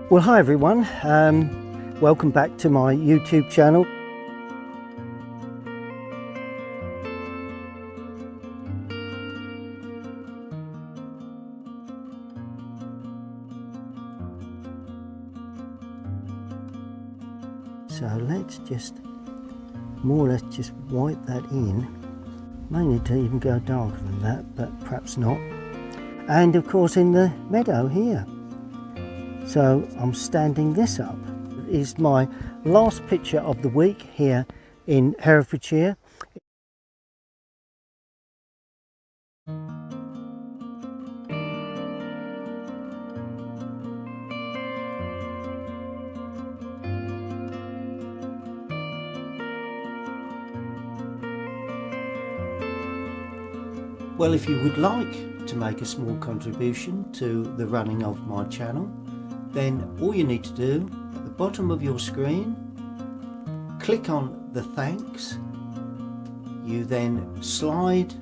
Well, hi everyone, welcome back to my YouTube channel. So let's just more or less just wipe that in. May need to even go darker than that, but perhaps not. And of course in the meadow here. So I'm standing this up. It is my last picture of the week here in Herefordshire. Well, if you would like to make a small contribution to the running of my channel, then all you need to do at the bottom of your screen, click on the thanks. You then slide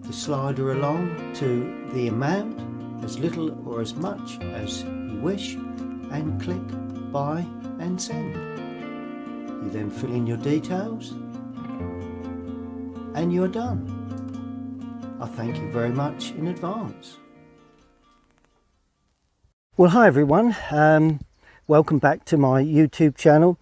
the slider along to the amount, as little or as much as you wish, and click buy and send. You then fill in your details and you're done. I thank you very much in advance. Well, hi everyone, welcome back to my YouTube channel.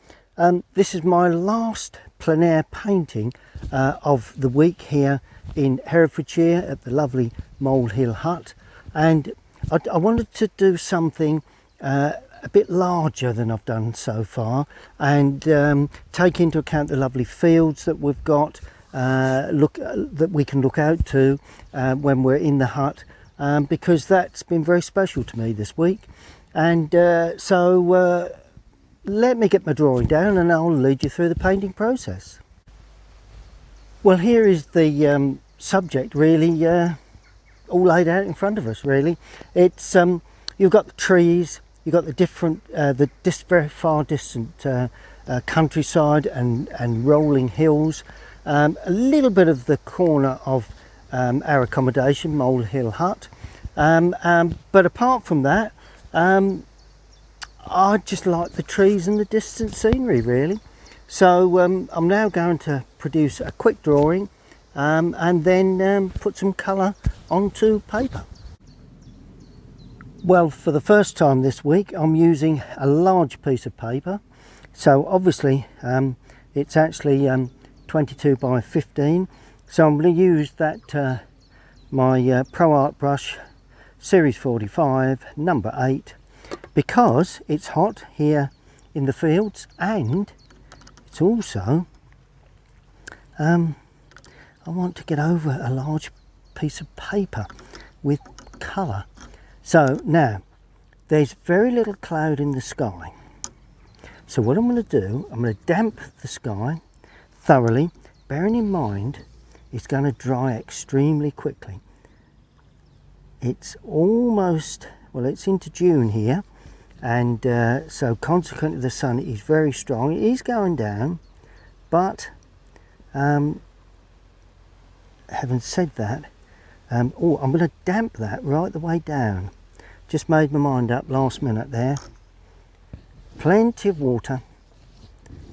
This is my last plein air painting of the week here in Herefordshire at the lovely Molehill Hut, and I wanted to do something a bit larger than I've done so far, and take into account the lovely fields that we've got, that we can look out to when we're in the hut. Because that's been very special to me this week, and so let me get my drawing down and I'll lead you through the painting process. Well, here is the subject really all laid out in front of us. Really, it's you've got the trees, you've got the different very far distant countryside and rolling hills, a little bit of the corner of our accommodation, Molehill Hut, but apart from that, I just like the trees and the distant scenery really. So I'm now going to produce a quick drawing and then put some colour onto paper. Well, for the first time this week I'm using a large piece of paper, so obviously it's actually 22 by 15. So I'm going to use that my Pro Art brush Series 45 number 8, because it's hot here in the fields, and it's also I want to get over a large piece of paper with colour. So now there's very little cloud in the sky, so what I'm going to do, I'm going to damp the sky thoroughly, bearing in mind it's going to dry extremely quickly. It's almost, well, it's into June here, and so consequently the sun is very strong. It is going down, but having said that, oh, I'm going to damp that right the way down. Just made my mind up last minute there. Plenty of water.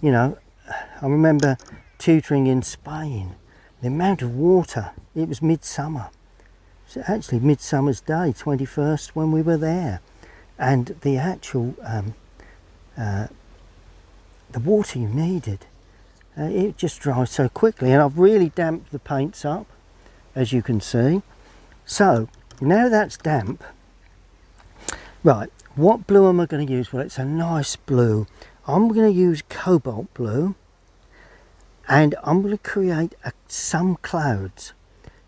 You know, I remember tutoring in Spain, the amount of water. It was midsummer. It was actually Midsummer's Day, 21st, when we were there, and the actual the water you needed, it just dries so quickly. And I've really damped the paints up, as you can see. So now that's damp, right, what blue am I going to use? Well, it's a nice blue. I'm going to use cobalt blue, and I'm going to create some clouds.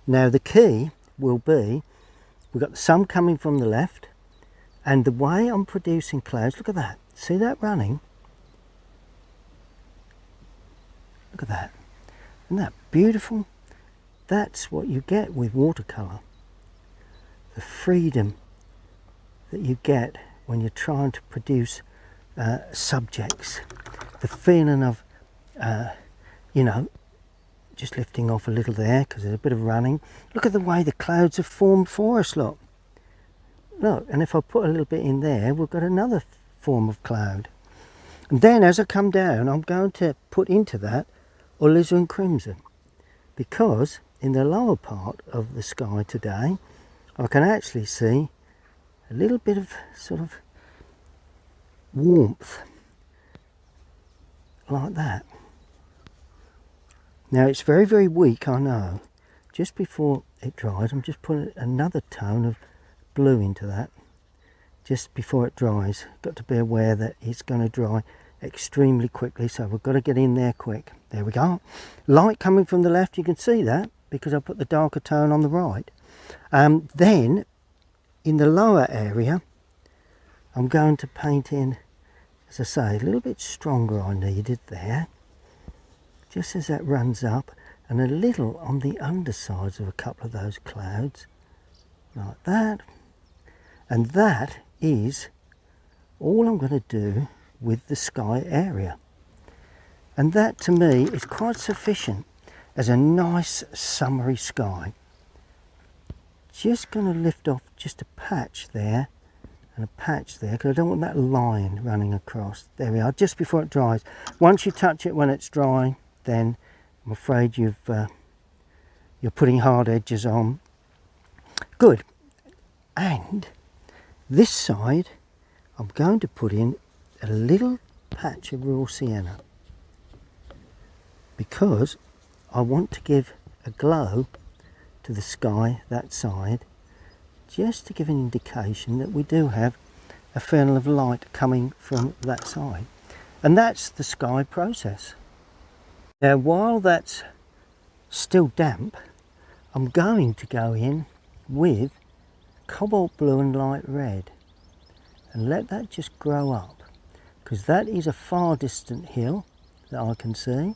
Now the key will be, we've got the sun coming from the left, and the way I'm producing clouds, look at that, see that running? Look at that, isn't that beautiful? That's what you get with watercolour, the freedom that you get when you're trying to produce subjects, the feeling of you know, just lifting off a little there because there's a bit of running. Look at the way the clouds have formed for us, look. look, and if I put a little bit in there, we've got another form of cloud. And then as I come down, I'm going to put into that alizarin crimson, because in the lower part of the sky today, I can actually see a little bit of sort of warmth like that. Now it's very, very weak, I know. Just before it dries, I'm just putting another tone of blue into that just before it dries. Got to be aware that it's going to dry extremely quickly, so we've got to get in there quick. There we go. Light coming from the left, you can see that because I put the darker tone on the right. Then in the lower area, I'm going to paint in, as I say, a little bit stronger I needed there, just as that runs up, and a little on the undersides of a couple of those clouds, like that. And that is all I'm going to do with the sky area. And that to me is quite sufficient as a nice summery sky. Just going to lift off just a patch there and a patch there, because I don't want that line running across. There we are, just before it dries. Once you touch it when it's dry, then I'm afraid you're putting hard edges on. Good. And this side, I'm going to put in a little patch of raw sienna, because I want to give a glow to the sky that side, just to give an indication that we do have a fair amount of light coming from that side. And that's the sky process. Now while that's still damp, I'm going to go in with cobalt blue and light red and let that just grow up, because that is a far distant hill that I can see.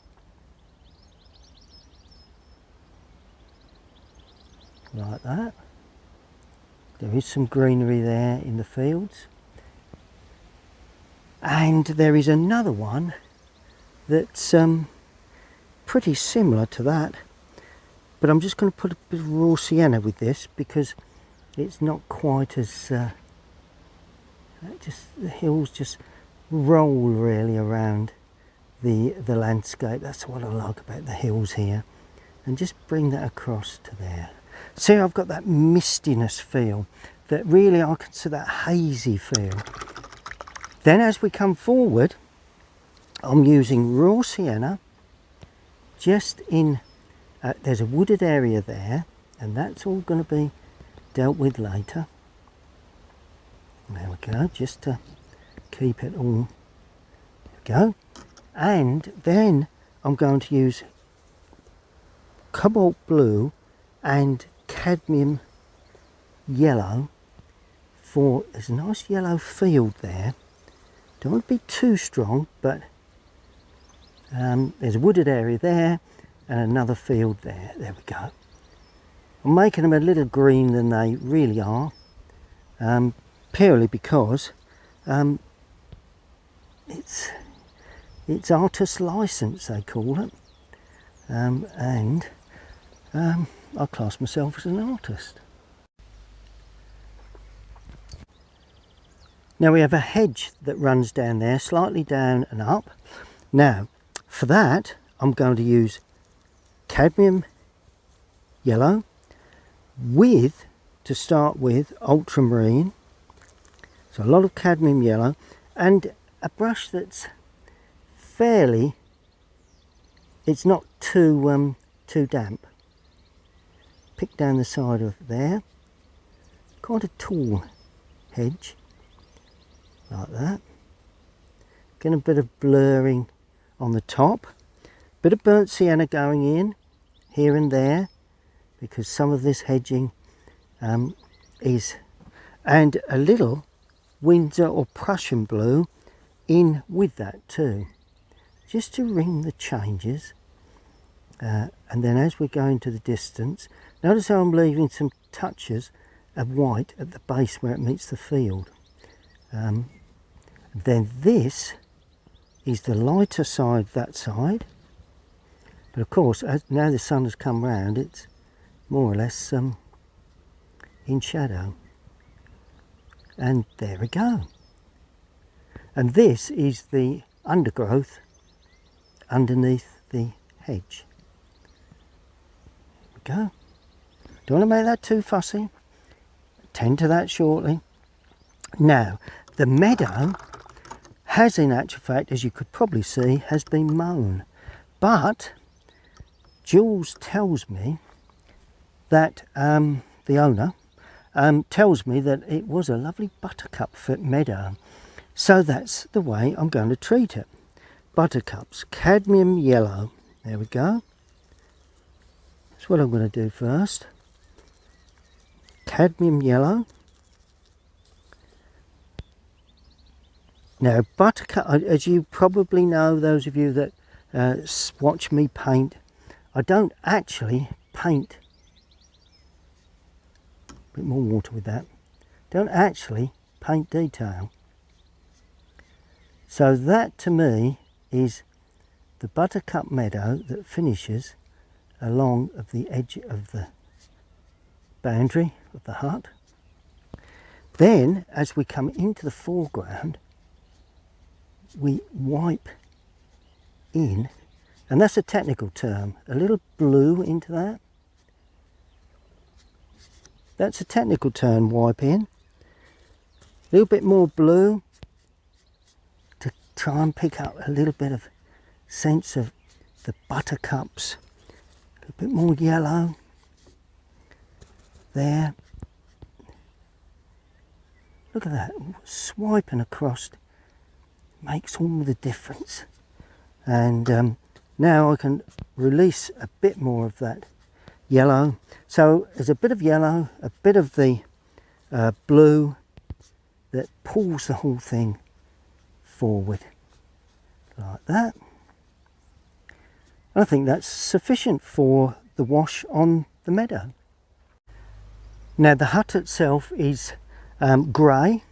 Like that. There is some greenery there in the fields. And there is another one that's pretty similar to that, but I'm just going to put a bit of raw sienna with this because it's not quite as the hills just roll really around the landscape. That's what I like about the hills here, and just bring that across to there. See, I've got that mistiness feel, that really I consider that hazy feel. Then as we come forward, I'm using raw sienna just in, there's a wooded area there, and that's all going to be dealt with later. There we go, just to keep it all, there we go. And then I'm going to use cobalt blue and cadmium yellow for, there's a nice yellow field there. Don't want to be too strong, but there's a wooded area there and another field there. There we go. I'm making them a little green than they really are, purely because it's artist license, they call it, and I class myself as an artist. Now we have a hedge that runs down there, slightly down and up. Now for that I'm going to use cadmium yellow with, to start with, ultramarine. So a lot of cadmium yellow and a brush that's fairly, it's not too damp. Pick down the side of there, quite a tall hedge, like that. Get a bit of blurring on the top, bit of burnt sienna going in here and there, because some of this hedging is, and a little Windsor or Prussian blue in with that too, just to ring the changes. And then as we go into the distance, notice how I'm leaving some touches of white at the base where it meets the field. Then this is the lighter side, that side, but of course as now the sun has come round, it's more or less in shadow. And there we go. And this is the undergrowth underneath the hedge. There we go. Don't want to make that too fussy. Attend to that shortly. Now, the meadow has, in actual fact, as you could probably see, has been mown. But Jules tells me that the owner tells me that it was a lovely buttercup meadow. So that's the way I'm going to treat it. Buttercups, cadmium yellow. There we go. That's what I'm going to do first. Cadmium yellow. Now, buttercup, as you probably know, those of you that watch me paint, I don't actually paint. A bit more water with that. Don't actually paint detail. So that to me is the buttercup meadow that finishes along of the edge of the boundary of the hut. Then as we come into the foreground, we wipe in, and that's a technical term, a little blue into that. That's a technical term, wipe in. A little bit more blue to try and pick up a little bit of sense of the buttercups. A little bit more yellow there. Look at that, swiping across makes all the difference. And now I can release a bit more of that yellow. So there's a bit of yellow, a bit of the blue that pulls the whole thing forward like that. I think that's sufficient for the wash on the meadow. Now the hut itself is grey,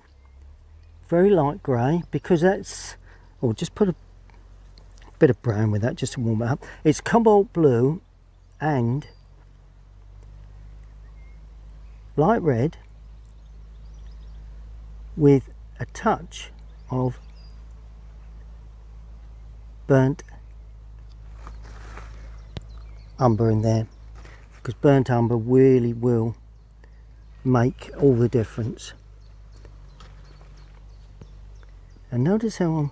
very light grey, because that's, or just put a bit of brown with that just to warm it up. It's cobalt blue and light red with a touch of burnt umber in there, because burnt umber really will make all the difference. And notice how I'm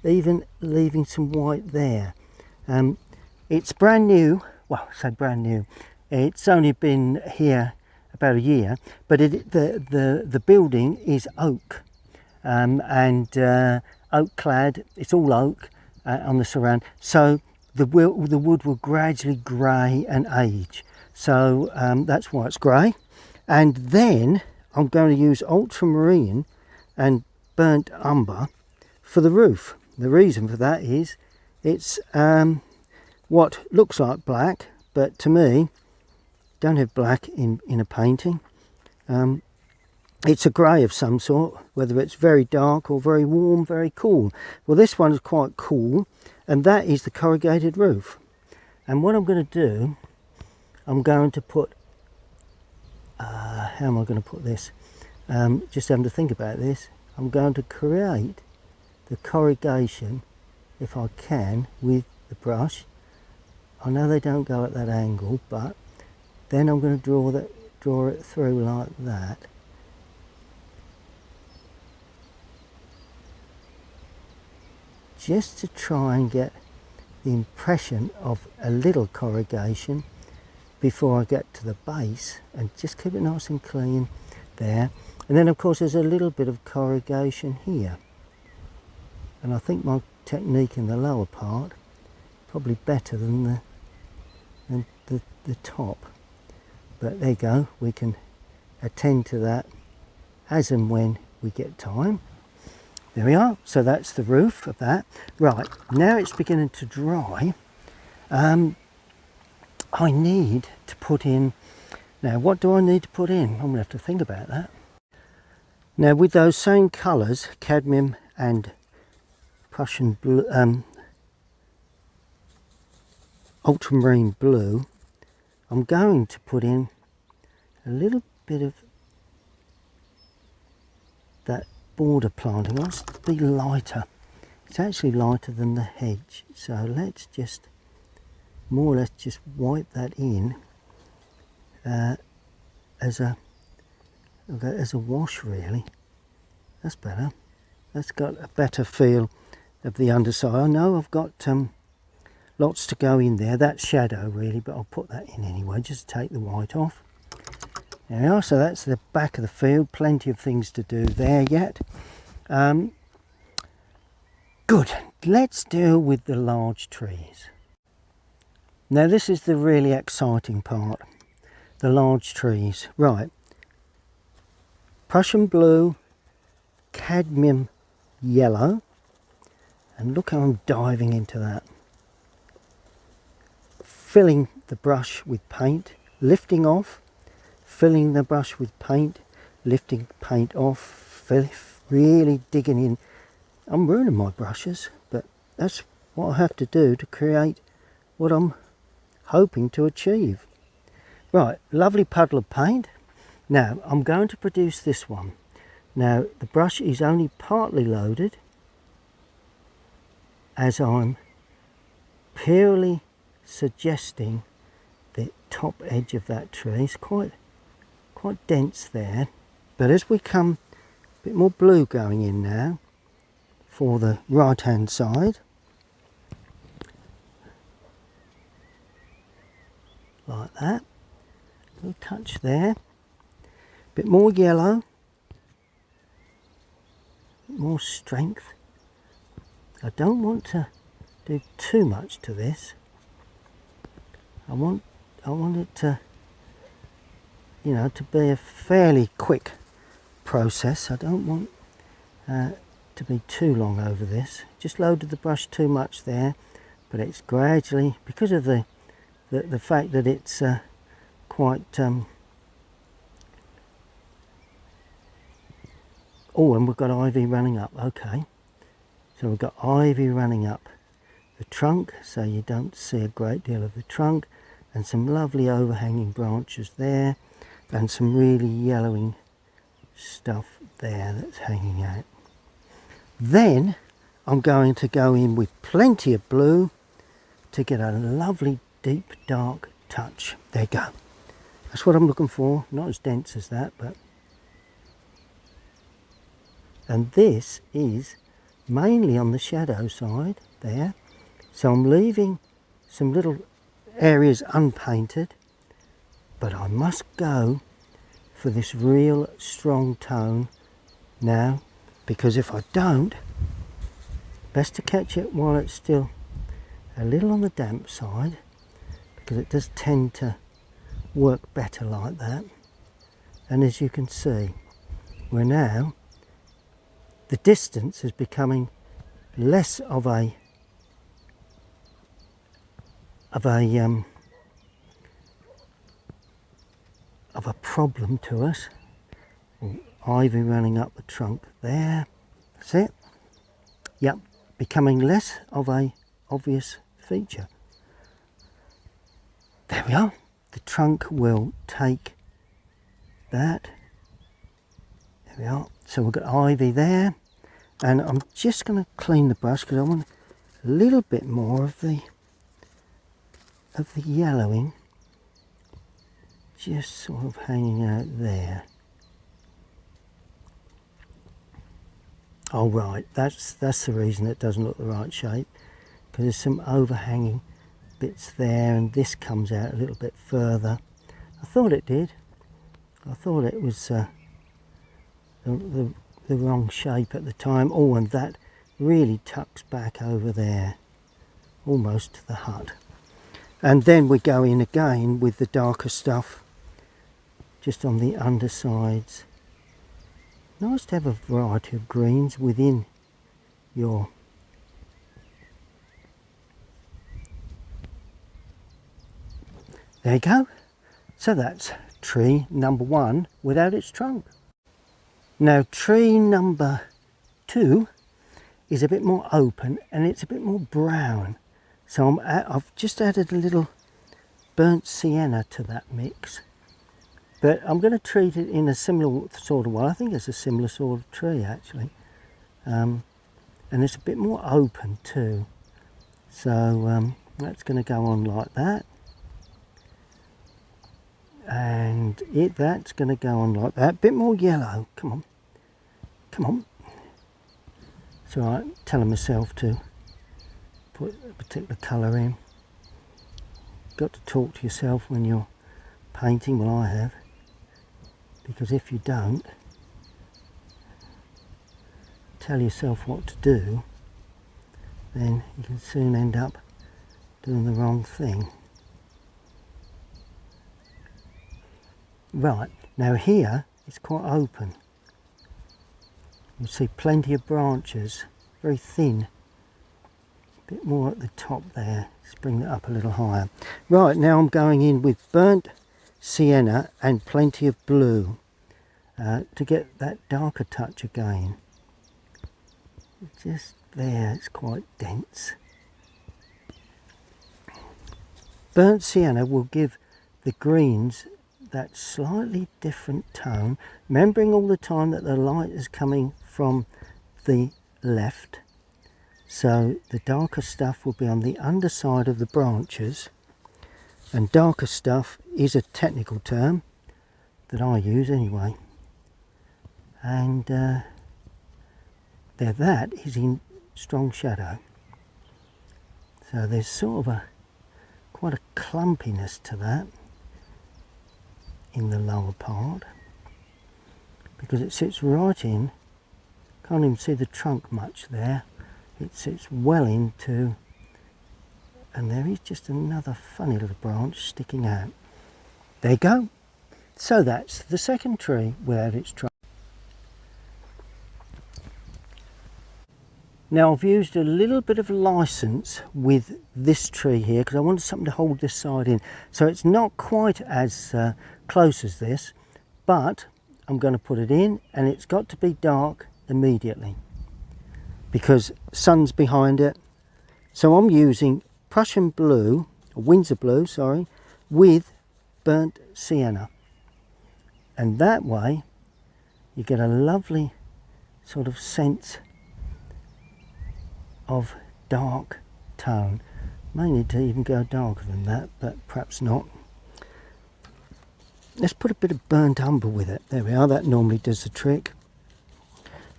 even leaving some white there. It's brand new, well, I say brand new, it's only been here about a year, but the building is oak, and oak clad. It's all oak on the surround, so the wood will gradually grey and age, so that's why it's grey. And then I'm going to use ultramarine and burnt umber for the roof. The reason for that is it's what looks like black, but to me, don't have black in a painting. It's a grey of some sort, whether it's very dark or very warm, very cool. Well, this one is quite cool, and that is the corrugated roof. And what I'm going to do, I'm going to put, how am I going to put this? Just having to think about this. I'm going to create the corrugation, if I can, with the brush. I know they don't go at that angle, but then I'm going to draw it through like that. Just to try and get the impression of a little corrugation before I get to the base, and just keep it nice and clean there. And then of course there's a little bit of corrugation here, and I think my technique in the lower part probably better than the top, but there you go. We can attend to that as and when we get time. There we are. So that's the roof of that. Right, now it's beginning to dry. I need to put in, now what do I need to put in? I'm going to have to think about that. Now with those same colours, cadmium and Prussian blue, ultramarine blue, I'm going to put in a little bit of that border planting wants to be lighter. It's actually lighter than the hedge, so let's just more or less just wipe that in as a wash, really. That's better. That's got a better feel of the underside. I know I've got lots to go in there. That's shadow really, but I'll put that in anyway, just to take the white off. There we are. So that's the back of the field. Plenty of things to do there yet. Good. Let's deal with the large trees. Now this is the really exciting part. The large trees. Right. Prussian blue, cadmium yellow, and look how I'm diving into that. Filling the brush with paint, lifting off, filling the brush with paint, lifting paint off, really digging in. I'm ruining my brushes, but that's what I have to do to create what I'm hoping to achieve. Right, lovely puddle of paint. Now I'm going to produce this one. Now the brush is only partly loaded, as I'm purely suggesting the top edge of that tree. It's quite dense there, but as we come a bit more blue going in now for the right hand side, like that, a little touch there, a bit more yellow, more strength. I don't want to do too much to this. I want it to, you know, to be a fairly quick process. I don't want to be too long over this. Just loaded the brush too much there, but it's gradually, because of the fact that it's quite oh, and we've got ivy running up. Okay, so we've got ivy running up the trunk, so you don't see a great deal of the trunk, and some lovely overhanging branches there, and some really yellowing stuff there that's hanging out. Then I'm going to go in with plenty of blue to get a lovely deep dark touch. There you go. That's what I'm looking for. Not as dense as that, but, and this is mainly on the shadow side there, so I'm leaving some little areas unpainted, but I must go for this real strong tone now, because if I don't, best to catch it while it's still a little on the damp side, because it does tend to work better like that. And as you can see, we're now, the distance is becoming less of a problem to us. Ivy running up the trunk there. That's it. Yep, becoming less of a obvious feature. There we are. The trunk will take that. There we are. So we've got ivy there, and I'm just going to clean the brush because I want a little bit more of the yellowing just sort of hanging out there. Oh right, that's the reason it doesn't look the right shape, because there's some overhanging bits there, and this comes out a little bit further. I thought it did. I thought it was the wrong shape at the time. Oh, and that really tucks back over there, almost to the hut. And then we go in again with the darker stuff, just on the undersides. Nice to have a variety of greens within your there you go. So that's tree number 1 without its trunk. Now tree number 2 is a bit more open and it's a bit more brown. So I've just added a little burnt sienna to that mix. But I'm going to treat it in a similar sort of way. I think it's a similar sort of tree actually. And it's a bit more open too. So that's going to go on like that. And that's going to go on like that. Bit more yellow. Come on. Come on. It's alright, telling myself to put a particular colour in. Got to talk to yourself when you're painting. Well, I have. Because if you don't tell yourself what to do, then you can soon end up doing the wrong thing. Right, now here it's quite open. You see plenty of branches, very thin. A bit more at the top there. Let's bring that up a little higher. Right, now I'm going in with burnt sienna and plenty of blue to get that darker touch again. Just there, it's quite dense. Burnt sienna will give the greens that slightly different tone, remembering all the time that the light is coming from the left, so the darker stuff will be on the underside of the branches. And darker stuff is a technical term that I use anyway, and there, that is in strong shadow, so there's sort of quite a clumpiness to that in the lower part, because it sits right in, can't even see the trunk much there, it sits well into, and there is just another funny little branch sticking out. There you go. So that's the second tree without its trunk. Now I've used a little bit of license with this tree here because I wanted something to hold this side in. So it's not quite as close as this, but I'm going to put it in, and it's got to be dark immediately because sun's behind it. So I'm using Prussian blue, or Windsor blue, sorry, with burnt sienna. And that way you get a lovely sort of sense of dark tone. May need to even go darker than that, but perhaps not. Let's put a bit of burnt umber with it. There we are, that normally does the trick.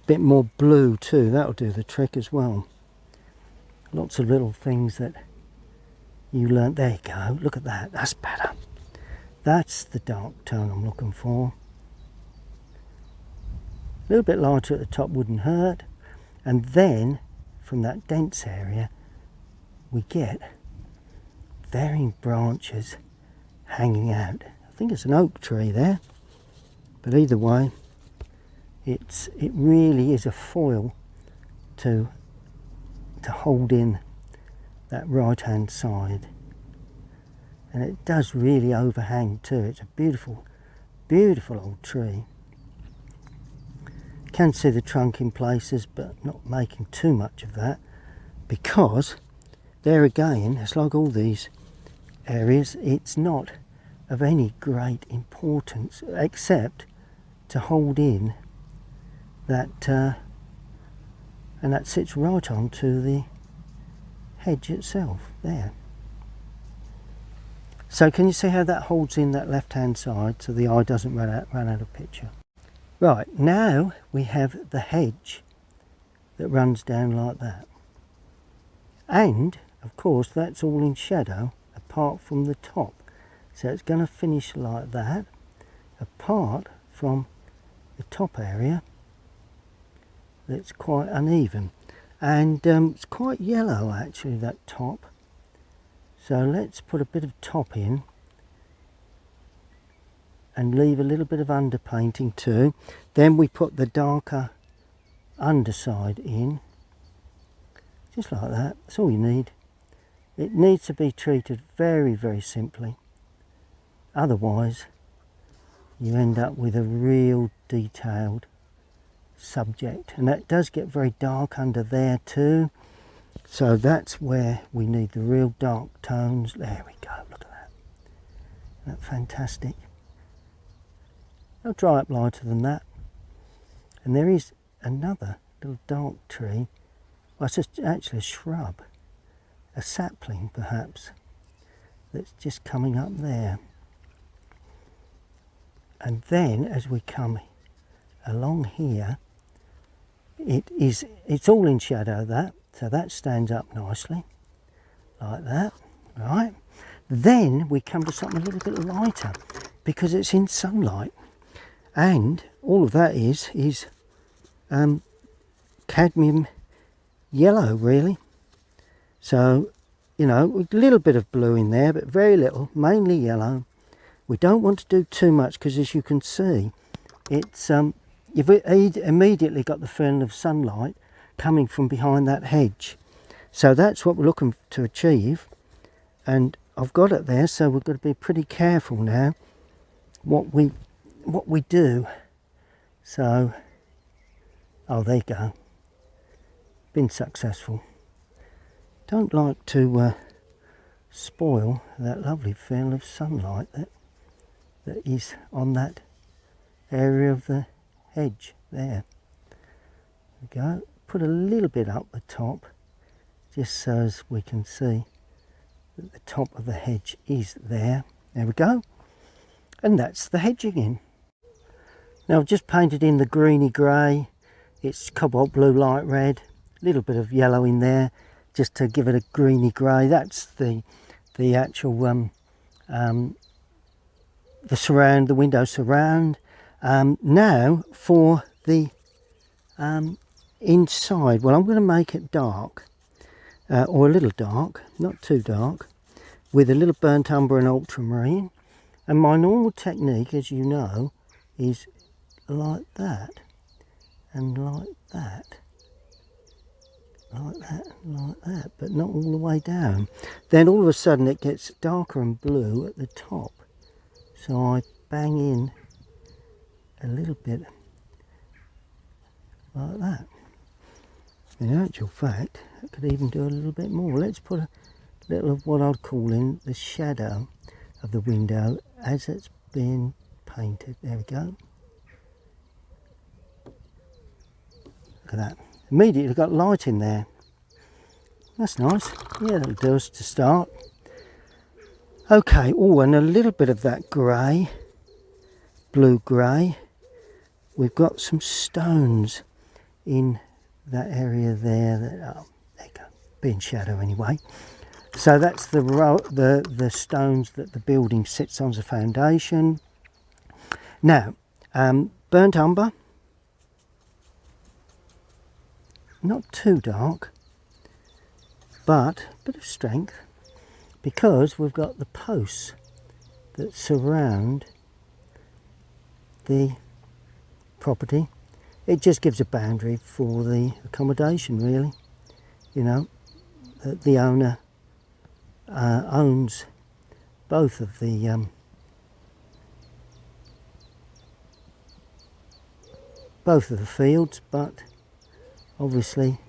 Bit more blue too, that'll do the trick as well. Lots of little things that you learnt. There you go, look at that, that's better. That's the dark tone I'm looking for. A little bit lighter at the top wouldn't hurt. And then from that dense area we get varying branches hanging out. I think it's an oak tree there, but either way it really is a foil to hold in that right hand side, and it does really overhang too. It's a beautiful old tree. Can see the trunk in places, but not making too much of that, because there again, it's like all these areas, it's not of any great importance except to hold in that and that sits right onto the hedge itself there. So can you see how that holds in that left hand side so the eye doesn't run out of picture? Right, now we have the hedge that runs down like that, and of course that's all in shadow apart from the top, so it's going to finish like that apart from the top area that's quite uneven, and it's quite yellow actually, that top. So let's put a bit of top in and leave a little bit of underpainting too. Then we put the darker underside in, just like that. That's all you need. It needs to be treated very, very simply, otherwise you end up with a real detailed subject, and that does get very dark under there too, so that's where we need the real dark tones. There we go, look at that, isn't that fantastic? They'll dry up lighter than that. And there is another little dark tree. Well, it's just actually a shrub, a sapling perhaps, that's just coming up there. And then as we come along here, it's all in shadow, that, so that stands up nicely like that, right? Then we come to something a little bit lighter because it's in sunlight, and all of that is cadmium yellow, really. So, you know, a little bit of blue in there, but very little, mainly yellow. We don't want to do too much because, as you can see, it's you've immediately got the feeling of sunlight coming from behind that hedge. So that's what we're looking to achieve, and I've got it there. So we've got to be pretty careful now what we do. So, oh, there you go. Been successful. Don't like to spoil that lovely feel of sunlight that is on that area of the hedge there. There we go. Put a little bit up the top, just so as we can see that the top of the hedge is there. There we go. And that's the hedge again. Now I've just painted in the greeny grey. It's cobalt blue, light red, a little bit of yellow in there just to give it a greeny grey. That's the actual the surround, the window surround. Now for the inside, well, I'm going to make it dark, or a little dark, not too dark, with a little burnt umber and ultramarine. And my normal technique, as you know, is like that, and like that, like that, like that, but not all the way down. Then all of a sudden it gets darker and blue at the top. So I bang in a little bit like that. In actual fact, I could even do a little bit more. Let's put a little of what I'd call in the shadow of the window as it's being painted. There we go. Look at that. Immediately got light in there. That's nice. Yeah, that'll do us to start. Okay, oh, and a little bit of that grey, blue grey. We've got some stones in that area there. Oh, there you go, be in shadow anyway. So that's the stones that the building sits on as a foundation. Now, burnt umber, not too dark, but a bit of strength, because we've got the posts that surround the property. It just gives a boundary for the accommodation, really. You know, the owner owns both of the fields, but obviously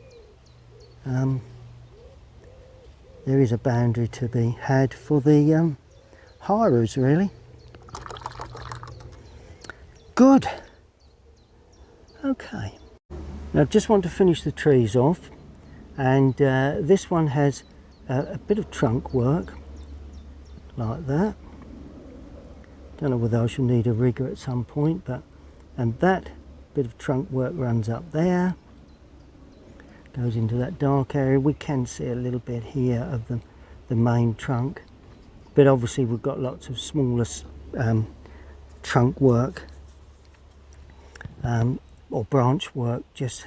there is a boundary to be had for the hirers, really. Good. Okay. Now I just want to finish the trees off, and this one has a bit of trunk work like that. Don't know whether I shall need a rigger at some point, but and that bit of trunk work runs up there, goes into that dark area. We can see a little bit here of the main trunk, but obviously we've got lots of smaller trunk work or branch work just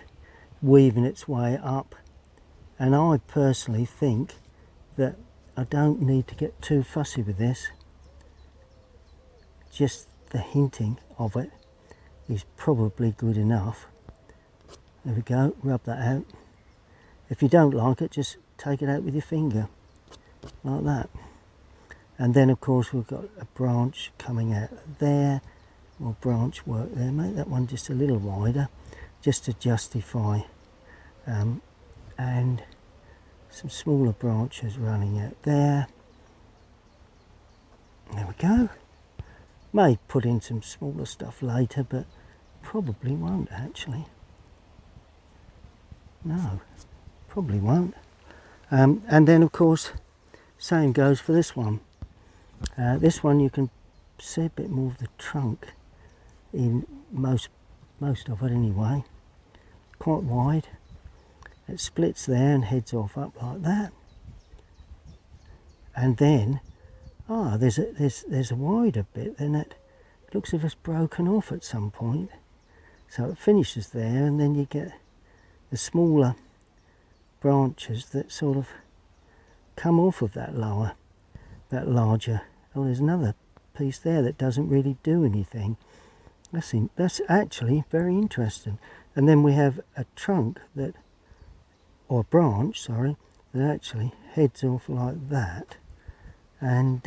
weaving its way up. And I personally think that I don't need to get too fussy with this. Just the hinting of it is probably good enough. There we go, rub that out. If you don't like it, just take it out with your finger, like that. And then of course we've got a branch coming out there, or branch work there. Make that one just a little wider, just to justify, and some smaller branches running out there. There we go. May put in some smaller stuff later, but probably won't actually. No, probably won't. And then of course, same goes for this one. This one you can see a bit more of the trunk in most of it anyway. Quite wide. It splits there and heads off up like that. And then, there's a wider bit, then it looks as if it's broken off at some point. So it finishes there, and then you get the smaller branches that sort of come off of that larger. Oh, there's another piece there that doesn't really do anything. That's actually very interesting. And then we have a trunk or a branch, sorry, that actually heads off like that. And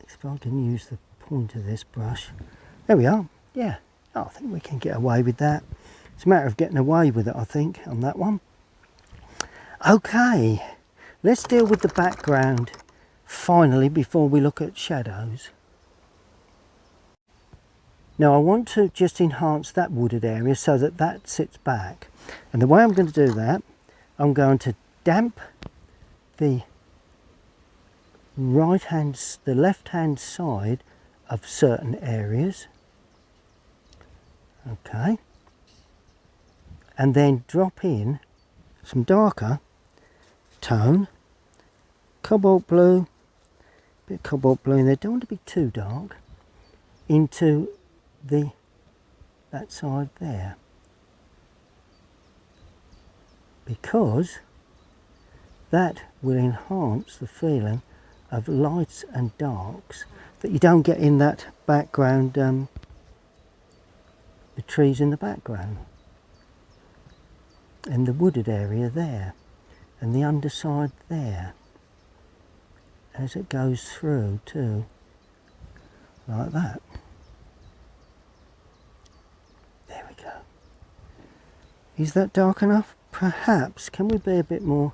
if I can use the point of this brush, there we are. Yeah, I think we can get away with that. It's a matter of getting away with it, I think, on that one. Okay, let's deal with the background finally before we look at shadows. Now I want to just enhance that wooded area so that that sits back. And the way I'm going to do that, I'm going to damp the left-hand side of certain areas. Okay. And then drop in some darker tone, cobalt blue, bit of cobalt blue in there, don't want to be too dark, into that side there, because that will enhance the feeling of lights and darks that you don't get in that background, the trees in the background, and the wooded area there, and the underside there, as it goes through too, like that. There we go. Is that dark enough? Perhaps. Can we be a bit more?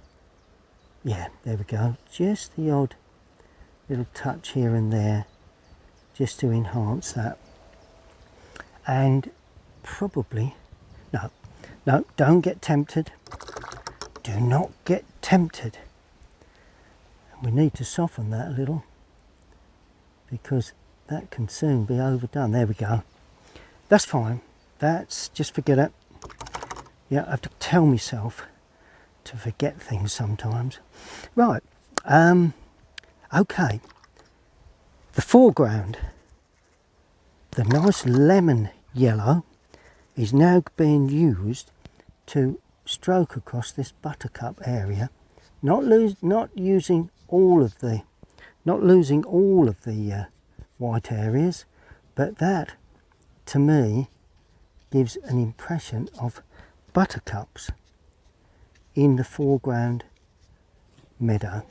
Yeah, there we go. Just the odd little touch here and there, just to enhance that. And probably, no, don't get tempted. Do not get tempted. We need to soften that a little, because that can soon be overdone. There we go. That's fine. That's, just forget it. Yeah, I have to tell myself to forget things sometimes. Right. Okay. The foreground, the nice lemon yellow, is now being used to stroke across this buttercup area, not losing all of the white areas, but that to me gives an impression of buttercups in the foreground meadow.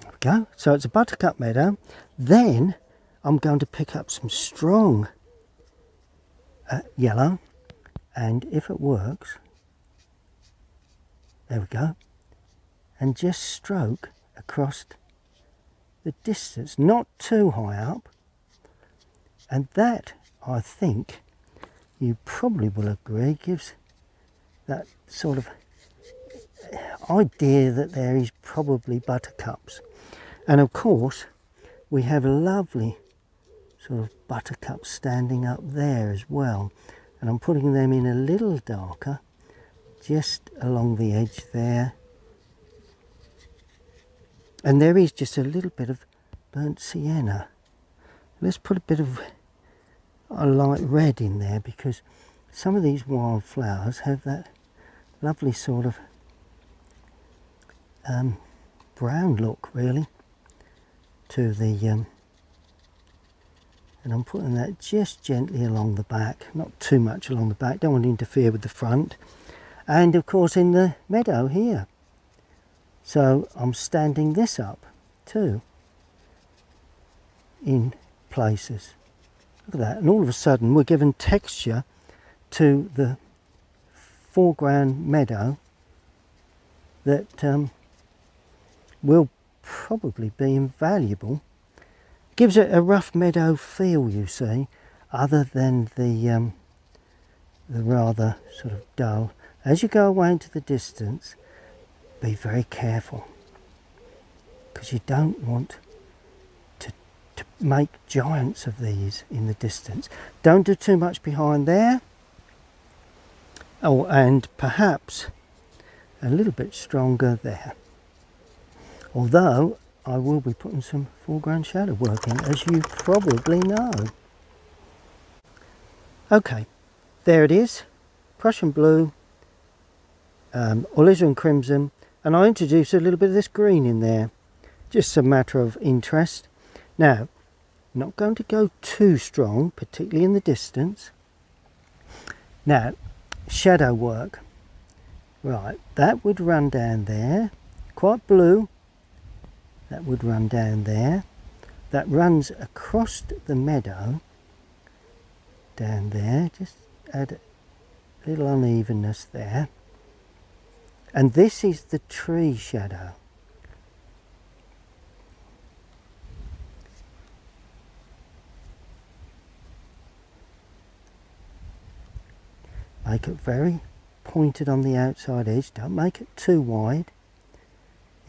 There we go. So it's a buttercup meadow. Then I'm going to pick up some strong yellow, and if it works, there we go, and just stroke across the distance, not too high up. And that, I think you probably will agree, gives that sort of idea that there is probably buttercups. And of course we have a lovely sort of buttercups standing up there as well, and I'm putting them in a little darker just along the edge there. And there is just a little bit of burnt sienna. Let's put a bit of a light red in there, because some of these wildflowers have that lovely sort of brown look really to the and I'm putting that just gently along the back, not too much along the back, don't want to interfere with the front, and of course in the meadow here. So I'm standing this up too in places. Look at that, and all of a sudden we're giving texture to the foreground meadow that will probably be invaluable. Gives it a rough meadow feel, you see, other than the rather sort of dull. As you go away into the distance, be very careful, because you don't want to make giants of these in the distance. Don't do too much behind there. Oh, and perhaps a little bit stronger there. Although I will be putting some foreground shadow work in, as you probably know. Okay, there it is. Prussian blue, alizarin crimson, and I introduced a little bit of this green in there. Just a matter of interest. Now, I'm not going to go too strong, particularly in the distance. Now, shadow work. Right, that would run down there, quite blue. That would run down there. That runs across the meadow, down there. Just add a little unevenness there. And this is the tree shadow. Make it very pointed on the outside edge. Don't make it too wide.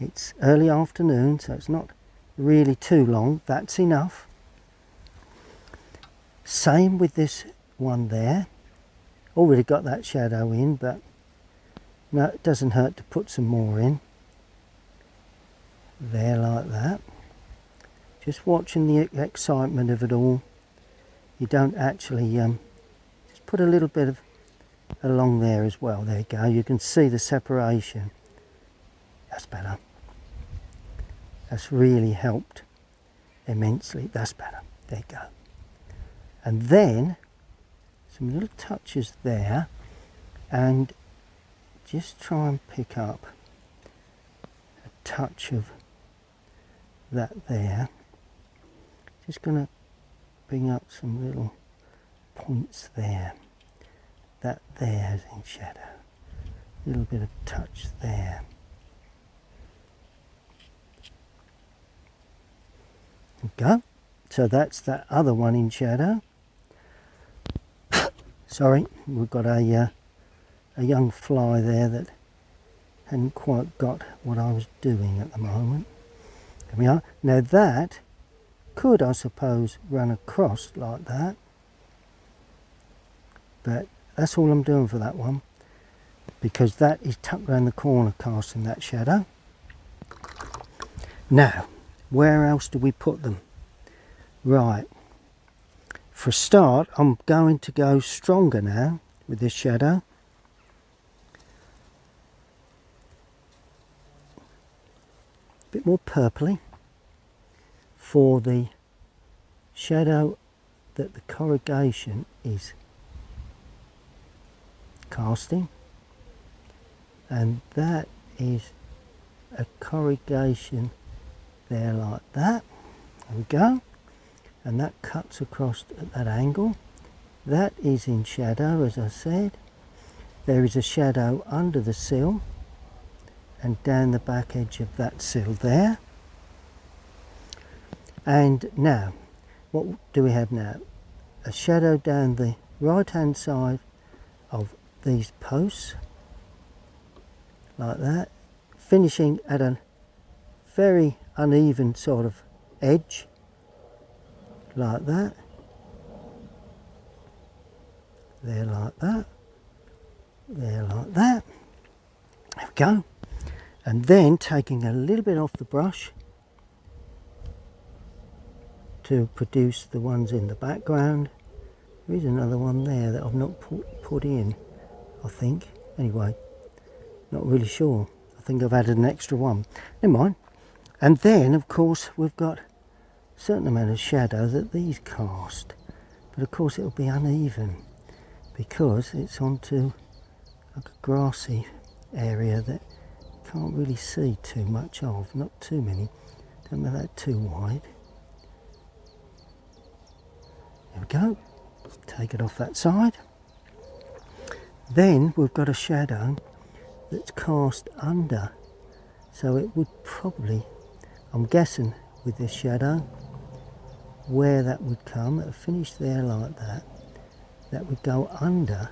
It's early afternoon, so it's not really too long. That's enough. Same with this one there. Already got that shadow in, but no, it doesn't hurt to put some more in. There, like that. Just watching the excitement of it all. You don't actually just put a little bit of along there as well. There you go. You can see the separation. That's better. That's really helped immensely. That's better. There you go. And then some little touches there, and just try and pick up a touch of that there. Just going to bring up some little points there. That there's in shadow. A little bit of touch there. Go. So that's that other one in shadow. Sorry, we've got a young fly there that hadn't quite got what I was doing at the moment. There we are. Now that could, I suppose, run across like that, but that's all I'm doing for that one, because that is tucked around the corner, casting that shadow. Now, where else do we put them? Right, for a start, I'm going to go stronger now with this shadow. A bit more purpley for the shadow that the corrugation is casting, and that is a corrugation there like that. There we go. And that cuts across at that angle. That is in shadow, as I said. There is a shadow under the sill and down the back edge of that sill there. And now, what do we have now? A shadow down the right hand side of these posts, like that, finishing at a very uneven sort of edge, like that, there like that, there like that. There we go. And then taking a little bit off the brush to produce the ones in the background. There is another one there that I've not put in, I think. Anyway, not really sure. I think I've added an extra one. Never mind. And then, of course, we've got certain amount of shadow that these cast, but of course it'll be uneven because it's onto like a grassy area that you can't really see too much of, not too many, don't make that too wide. There we go, take it off that side. Then we've got a shadow that's cast under, so it would probably, I'm guessing with this shadow where that would come, it'll finish there like that, that would go under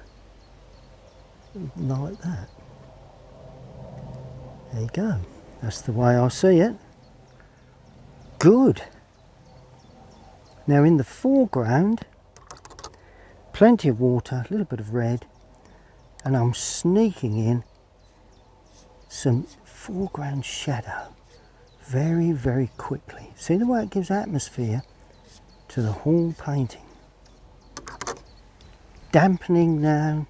like that. There you go, that's the way I see it. Good. Now in the foreground, plenty of water, a little bit of red, and I'm sneaking in some foreground shadow very, very quickly. See the way it gives atmosphere to the whole painting. Dampening now.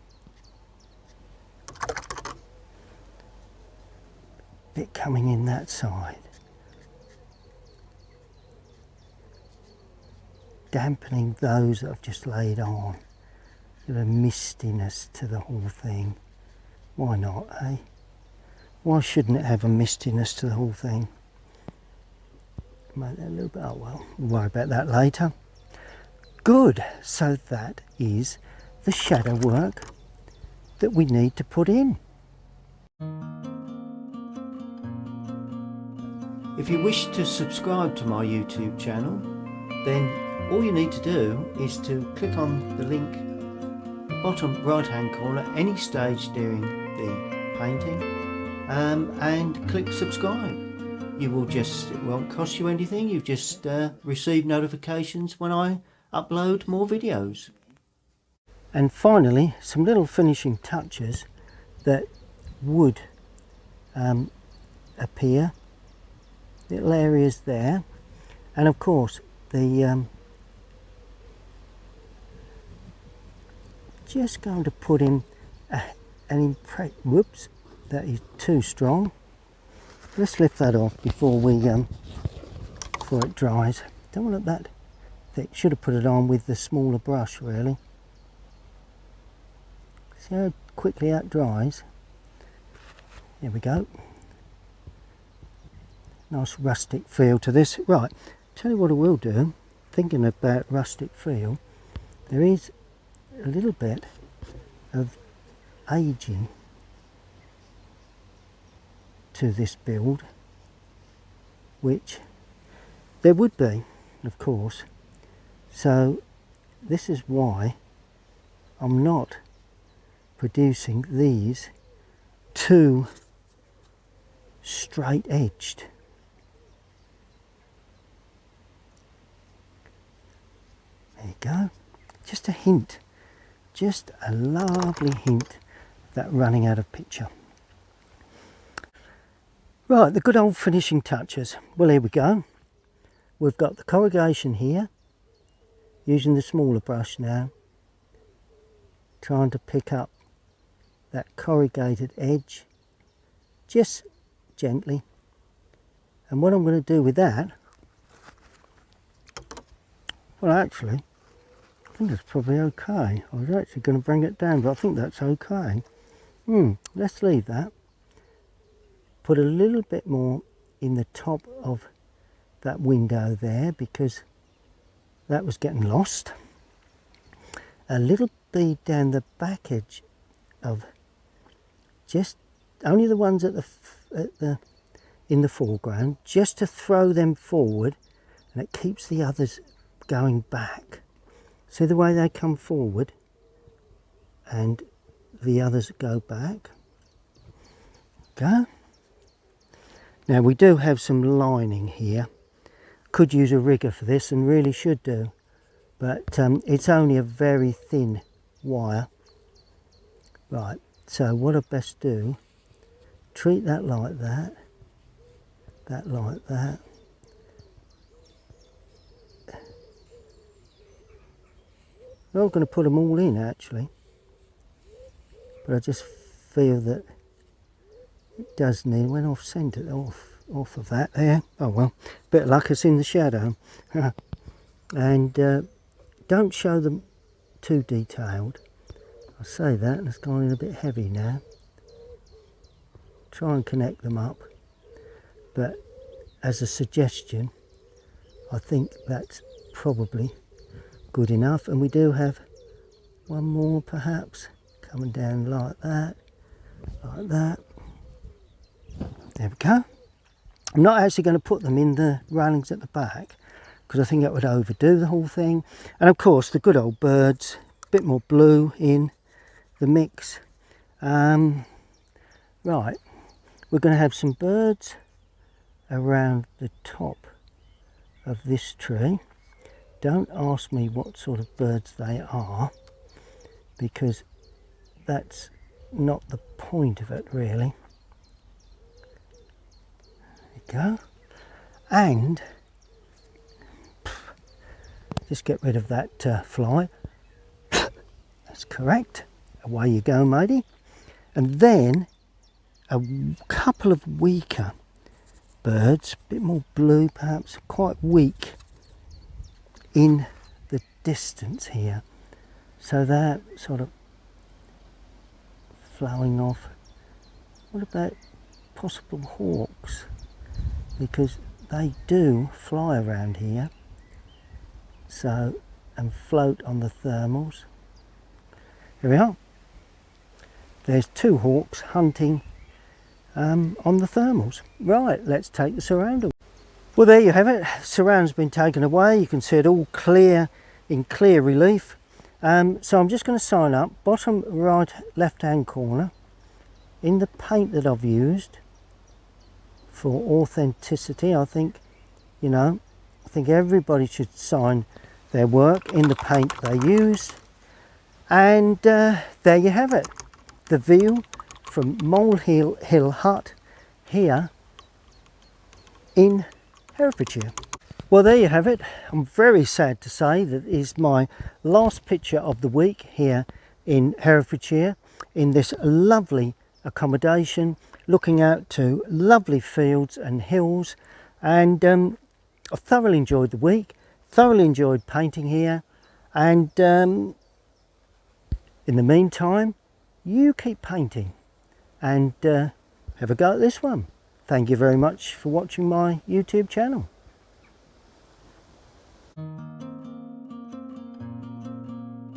Bit coming in that side. Dampening those that I've just laid on. A bit of mistiness to the whole thing. Why not, eh? Why shouldn't it have a mistiness to the whole thing? Make that a little bit, oh well, we'll worry about that later. Good, so that is the shadow work that we need to put in. If you wish to subscribe to my YouTube channel, then all you need to do is to click on the link bottom right hand corner any stage during the painting and click subscribe. You will just, it won't cost you anything, you just receive notifications when I upload more videos. And finally, some little finishing touches that would appear, little areas there, and of course the just going to put in an impression. Whoops, that is too strong. Let's lift that off before we before it dries. Don't want it that thick. Should have put it on with the smaller brush really. See how quickly that dries. There we go. Nice rustic feel to this. Right, tell you what I will do. Thinking about rustic feel, there is a little bit of aging to this build, which there would be, of course. So this is why I'm not producing these too straight edged. There you go, just a hint, just a lovely hint of that running out of picture. Right, the good old finishing touches. Well, here we go. We've got the corrugation here, using the smaller brush now, trying to pick up that corrugated edge just gently. And what I'm going to do with that, well actually, I think that's probably okay. I was actually going to bring it down, but I think that's okay. Let's leave that. Put a little bit more in the top of that window there because that was getting lost. A little bead down the back edge of just only the ones at the in the foreground, just to throw them forward, and it keeps the others going back. See the way they come forward and the others go back. Go. Now we do have some lining here. Could use a rigger for this and really should do, but it's only a very thin wire. Right, so what I best do, treat that like that, that like that. I'm not going to put them all in actually, but I just feel that it does need, went off centre, off of that there. Oh well, bit of luck, it's in the shadow. And don't show them too detailed. I say that, and it's gone in a bit heavy now. Try and connect them up, but as a suggestion, I think that's probably good enough. And we do have one more perhaps coming down like that, like that. There we go. I'm not actually going to put them in the railings at the back because I think that would overdo the whole thing. And of course the good old birds, a bit more blue in the mix. Right, we're going to have some birds around the top of this tree. Don't ask me what sort of birds they are, because that's not the point of it really. There you go. And just get rid of that fly. That's correct. Away you go, matey. And then a couple of weaker birds, a bit more blue perhaps, quite weak in the distance here. So they're sort of flowing off. What about possible hawks? Because they do fly around here, so, and float on the thermals. Here we are. There's two hawks hunting on the thermals. Right, let's take the surround away. Well, there you have it. Surround's been taken away. You can see it all clear, in clear relief. So I'm just going to sign up, bottom right left hand corner, in the paint that I've used for authenticity. I think, you know, I think everybody should sign their work in the paint they use. And there you have it, the view from Molehill Hill Hut here in Herefordshire. Well, there you have it. I'm very sad to say that is my last picture of the week here in Herefordshire, in this lovely accommodation looking out to lovely fields and hills. And I thoroughly enjoyed the week, thoroughly enjoyed painting here. And in the meantime, you keep painting and have a go at this one. Thank you very much for watching my YouTube channel.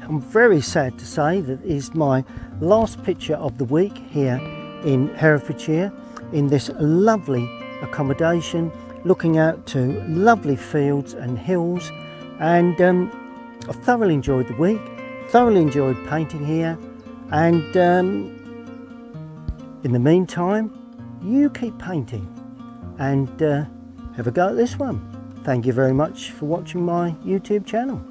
I'm very sad to say that is my last picture of the week here in Herefordshire, in this lovely accommodation looking out to lovely fields and hills. And I thoroughly enjoyed the week, thoroughly enjoyed painting here. And in the meantime, you keep painting and have a go at this one. Thank you very much for watching my YouTube channel.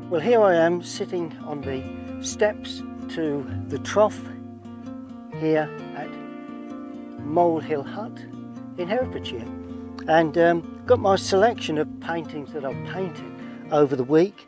Well, here I am sitting on the steps to the trough here at Molehill Hut in Herefordshire, and got my selection of paintings that I've painted over the week.